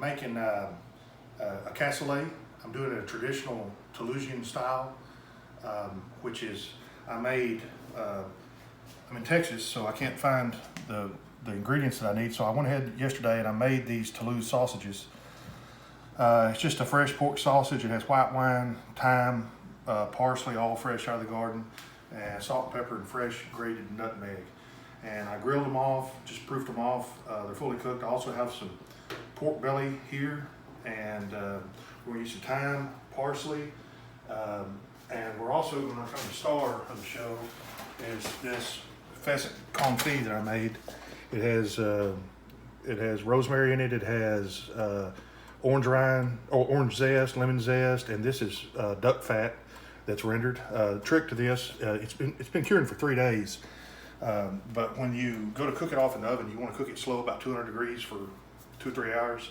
making a cassoulet. I'm doing a traditional Toulousian style, which is, I'm in Texas, so I can't find the ingredients that I need. So I went ahead yesterday and I made these Toulouse sausages. It's just a fresh pork sausage. It has white wine, thyme, parsley, all fresh out of the garden, and salt and pepper and fresh grated nutmeg. And I grilled them off, just proofed them off. They're fully cooked. I also have some pork belly here, and we're gonna use some thyme, parsley, and we're also gonna kind of the star of the show is this pheasant confit that I made. It has rosemary in it. It has orange rind, or orange zest, lemon zest, and this is duck fat that's rendered. Trick to this, it's been curing for 3 days. But when you go to cook it off in the oven, you want to cook it slow, about 200 degrees for 2 or 3 hours.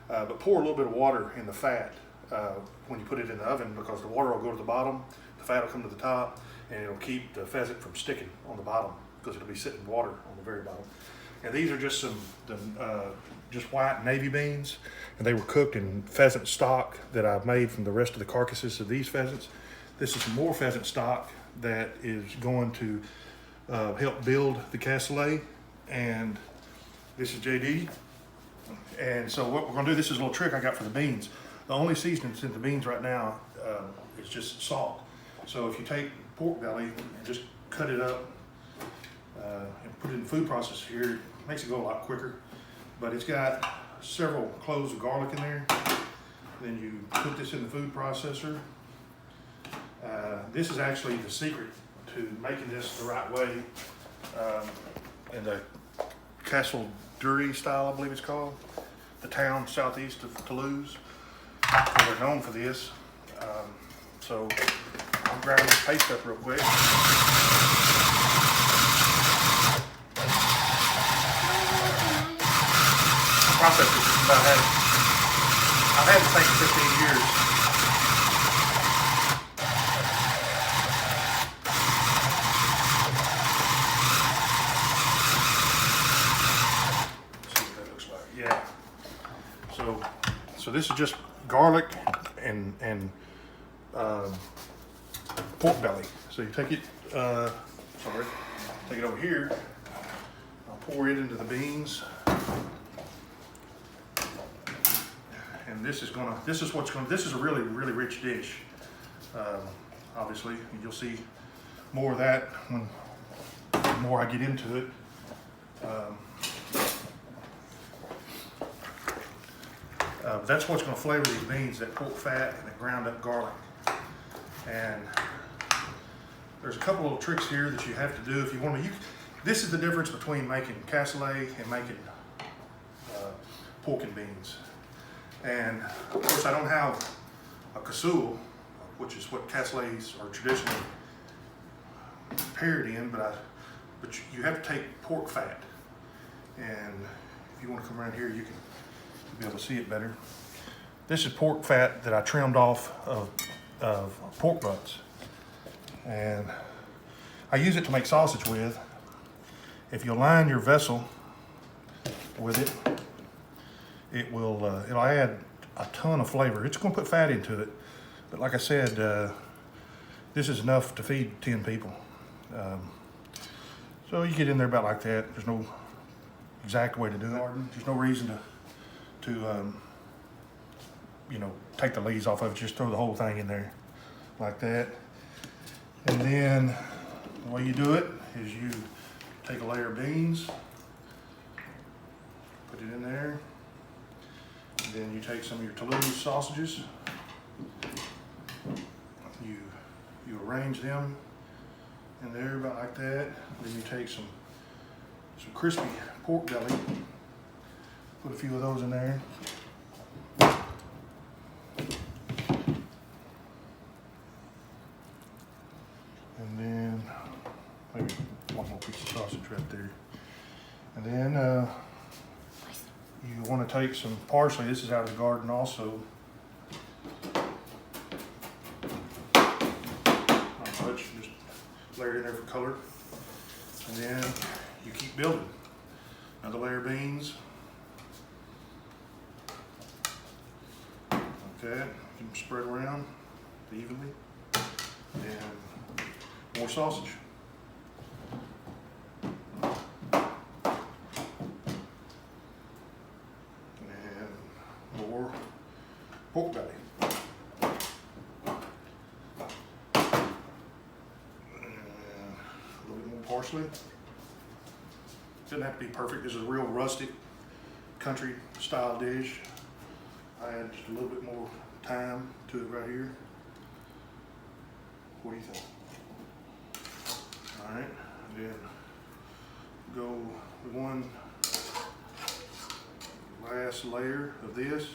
But pour a little bit of water in the fat when you put it in the oven, because the water will go to the bottom, the fat will come to the top, and it'll keep the pheasant from sticking on the bottom, because it'll be sitting in water on the very bottom. And these are just just white navy beans, and they were cooked in pheasant stock that I've made from the rest of the carcasses of these pheasants. This is some more pheasant stock that is going to help build the cassoulet, and this is JD. And so what we're gonna do, this is a little trick I got for the beans. The only seasoning that's in the beans right now is just salt. So if you take pork belly and just cut it up and put it in the food processor here, it makes it go a lot quicker. But it's got several cloves of garlic in there. Then you put this in the food processor. This is actually the secret to making this the right way, in the Cassoulet style, I believe it's called, the town southeast of Toulouse. They're known for this. So I'm grabbing this paste up real quick. The process is just about I've had this thing for 15 years. So this is just garlic and pork belly. So you take it, take it over here. I'll pour it into the beans, and this is a really rich dish. Obviously, you'll see more of that when the more I get into it. That's what's going to flavor these beans, that pork fat and the ground up garlic. And there's a couple little tricks here that you have to do if you want to. This is the difference between making cassoulet and making pork and beans. And of course, I don't have a cassoulet, which is what cassoulets are traditionally prepared in, but you have to take pork fat. And if you want to come around here, you can be able to see it better. This is pork fat that I trimmed off of pork butts, and I use it to make sausage with. If you line your vessel with it, it'll add a ton of flavor. It's going to put fat into it, but like I said, this is enough to feed 10 people. So you get in there about like that. There's no exact way to do it. There's no reason to take the leaves off of it. Just throw the whole thing in there like that. And then the way you do it is you take a layer of beans, put it in there, and then you take some of your Toulouse sausages, you arrange them in there about like that. Then you take some crispy pork belly, put a few of those in there. And then maybe one more piece of sausage right there. And then you want to take some parsley. This is out of the garden also. Not much, just layer it in there for color. And then you keep building. Another layer of beans. that. You can spread around evenly. And more sausage. And more pork belly. And a little bit more parsley. Doesn't have to be perfect. This is a real rustic country style dish. I add just a little bit more thyme to it right here. What do you think? All right, then go one last layer of this.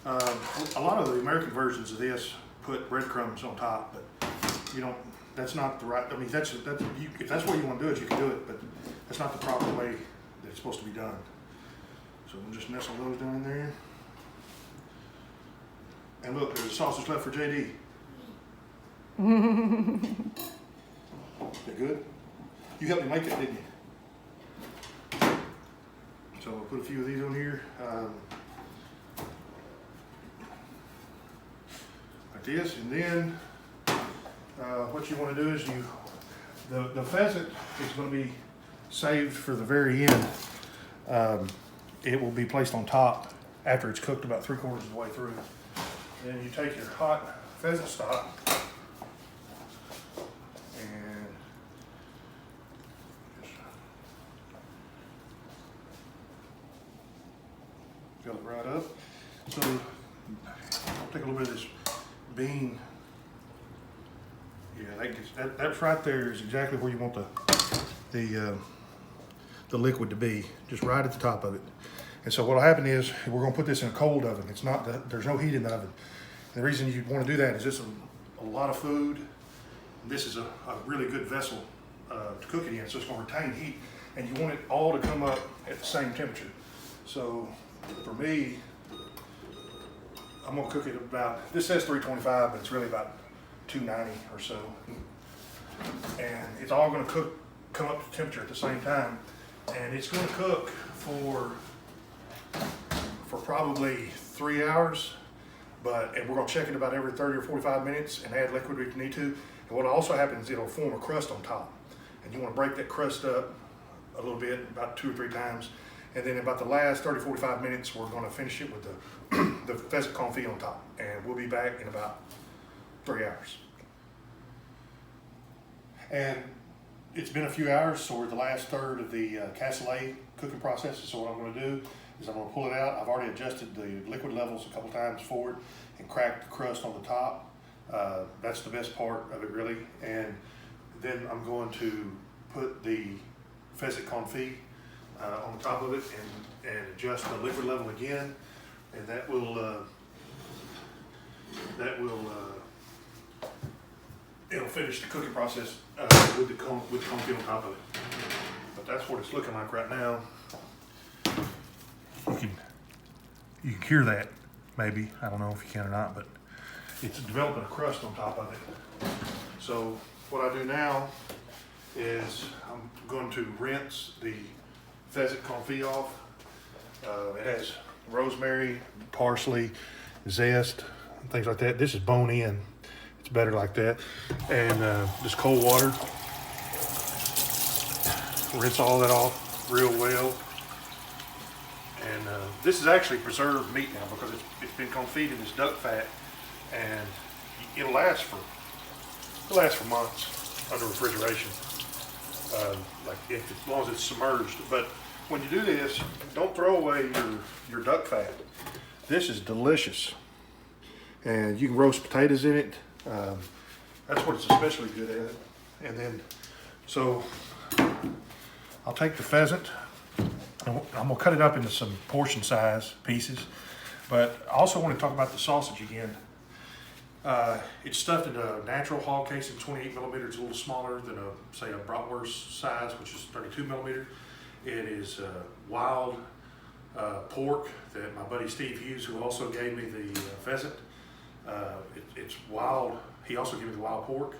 A lot of the American versions of this put breadcrumbs on top, but you don't. That's not the right. I mean, if that's what you want to do it, you can do it, but that's not the proper way that it's supposed to be done. So we'll just nestle those down in there. And look, there's a sausage left for JD. They're good? You helped me make it, didn't you? So I'll put a few of these on here. Like this, and then what you want to do is the pheasant is going to be saved for the very end. It will be placed on top after it's cooked about 3/4 of the way through. Then you take your hot pheasant stock and just fill it right up. So I'll take a little bit of this bean. Yeah, that's right there is exactly where you want the liquid to be, just right at the top of it. And so what'll happen is we're gonna put this in a cold oven. It's not there's no heat in the oven. The reason you want to do that is this is a lot of food. This is a really good vessel to cook it in, so it's going to retain heat, and you want it all to come up at the same temperature. So for me, I'm going to cook it about, this says 325, but it's really about 290 or so. And it's all going to come up to temperature at the same time, and it's going to cook for probably 3 hours. And we're going to check it about every 30 or 45 minutes and add liquid if you need to. And what also happens, it'll form a crust on top. And you want to break that crust up a little bit, about 2 or 3 times. And then about the last 30, 45 minutes, we're going to finish it with the pheasant confit on top. And we'll be back in about 3 hours. And it's been a few hours, so we're at the last third of the cassoulet cooking process. So what I'm going to do is I'm going to pull it out. I've already adjusted the liquid levels a couple times forward and cracked the crust on the top. That's the best part of it, really. And then I'm going to put the pheasant confit on the top of it and adjust the liquid level again, and that will it'll finish the cooking process with the confit on top of it. But that's what it's looking like right now. You can hear that, maybe. I don't know if you can or not, but it's developing a crust on top of it. So what I do now is I'm going to rinse the pheasant confit off. It has rosemary, parsley, zest, things like that. This is bone in. It's better like that. And just cold water. Rinse all that off real well. And this is actually preserved meat now because it's been confit in this duck fat, and it'll last for months under refrigeration, as long as it's submerged. But when you do this, don't throw away your duck fat. This is delicious, and you can roast potatoes in it. That's what it's especially good at. And then, so I'll take the pheasant. I'm gonna cut it up into some portion size pieces, but I also want to talk about the sausage again. It's stuffed in a natural hog casing, 28 millimeters, a little smaller than say a bratwurst size, which is 32 millimeter. It is wild pork that my buddy Steve Hughes, who also gave me the pheasant. It's wild. He also gave me the wild pork.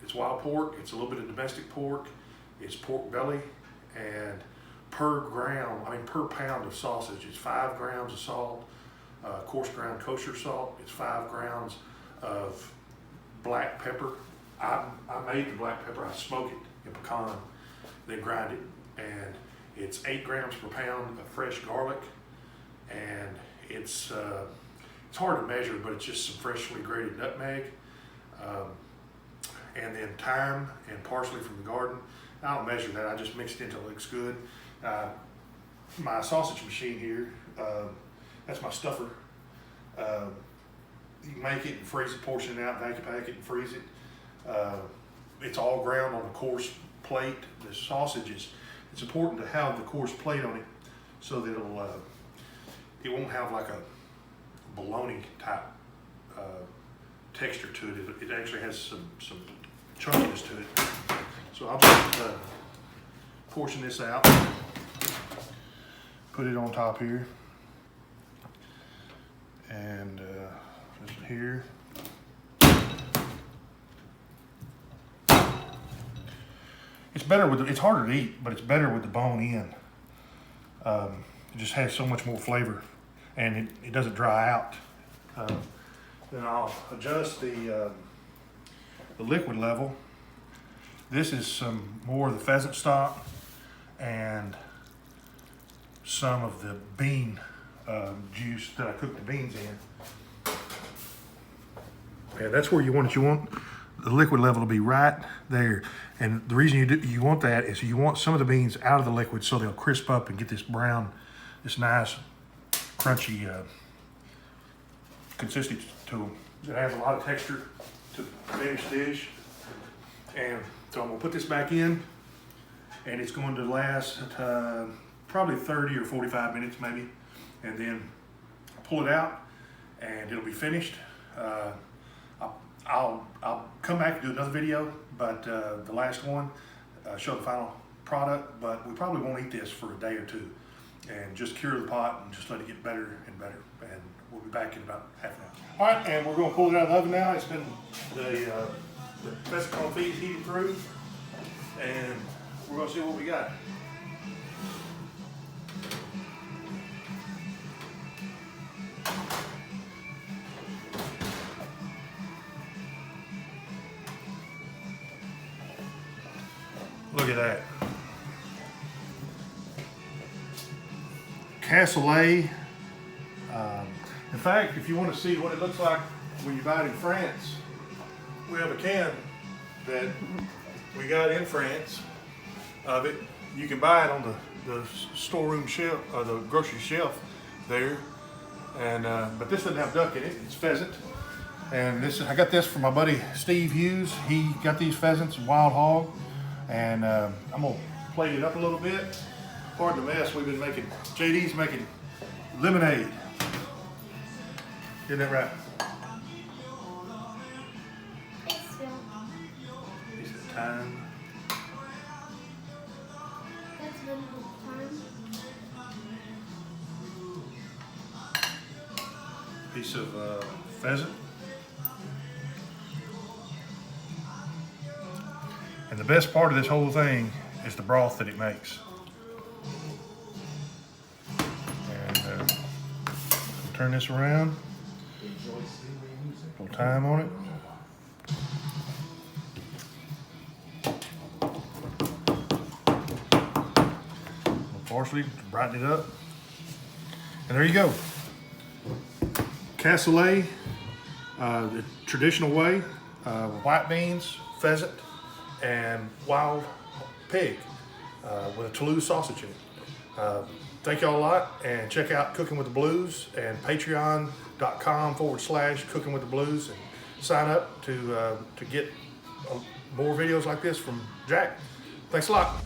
It's wild pork. It's a little bit of domestic pork. It's pork belly, and per pound of sausage, it's 5 grams of salt, coarse ground kosher salt. It's 5 grounds of black pepper. I made the black pepper, I smoke it in pecan, then grind it. And it's 8 grams per pound of fresh garlic. And it's hard to measure, but it's just some freshly grated nutmeg. And then thyme and parsley from the garden. I don't measure that, I just mix it until it looks good. My sausage machine here, that's my stuffer. You can make it and freeze it, portion it out, vacuum pack it and freeze it. It's all ground on a coarse plate. The sausage it's important to have the coarse plate on it so that it won't have like a bologna type texture to it. It actually has some chunkiness to it. So I'll just portion this out, put it on top here, and this here. It's better with it's harder to eat, but it's better with the bone in. It just has so much more flavor, and it doesn't dry out. Then I'll adjust the liquid level. This is some more of the pheasant stock and some of the bean juice that I cooked the beans in. Yeah, that's where you want it. You want the liquid level to be right there. And the reason you want that is you want some of the beans out of the liquid so they'll crisp up and get this brown, this nice crunchy consistency to them. It has a lot of texture to the finished dish. And so I'm gonna put this back in, and it's going to last probably 30 or 45 minutes maybe. And then I'll pull it out and it'll be finished. I'll come back and do another video, but the last one, show the final product, but we probably won't eat this for a day or two and just cure the pot and just let it get better and better. And we'll be back in about half an hour. All right, and we're gonna pull it out of the oven now. It's been the pheasant confit heating through, and we're gonna see what we got. Look at that. Cassoulet. In fact, if you want to see what it looks like when you buy it in France, we have a can that we got in France of it. You can buy it on the storeroom shelf or the grocery shelf there. And but this doesn't have duck in it, it's pheasant. And I got this from my buddy Steve Hughes. He got these pheasants, wild hog. And I'm gonna plate it up a little bit. Pardon the mess, we've been making, JD's making lemonade. Isn't that right? Piece of thyme. That's really good thyme. Piece of pheasant. And the best part of this whole thing is the broth that it makes. And turn this around. A little thyme on it. A little parsley to brighten it up. And there you go. Cassoulet, the traditional way, white beans, pheasant, and wild pig with a Toulouse sausage in it. Thank y'all a lot, and check out Cooking with the Blues and patreon.com/Cooking with the Blues, and sign up to get more videos like this from Jack. Thanks a lot.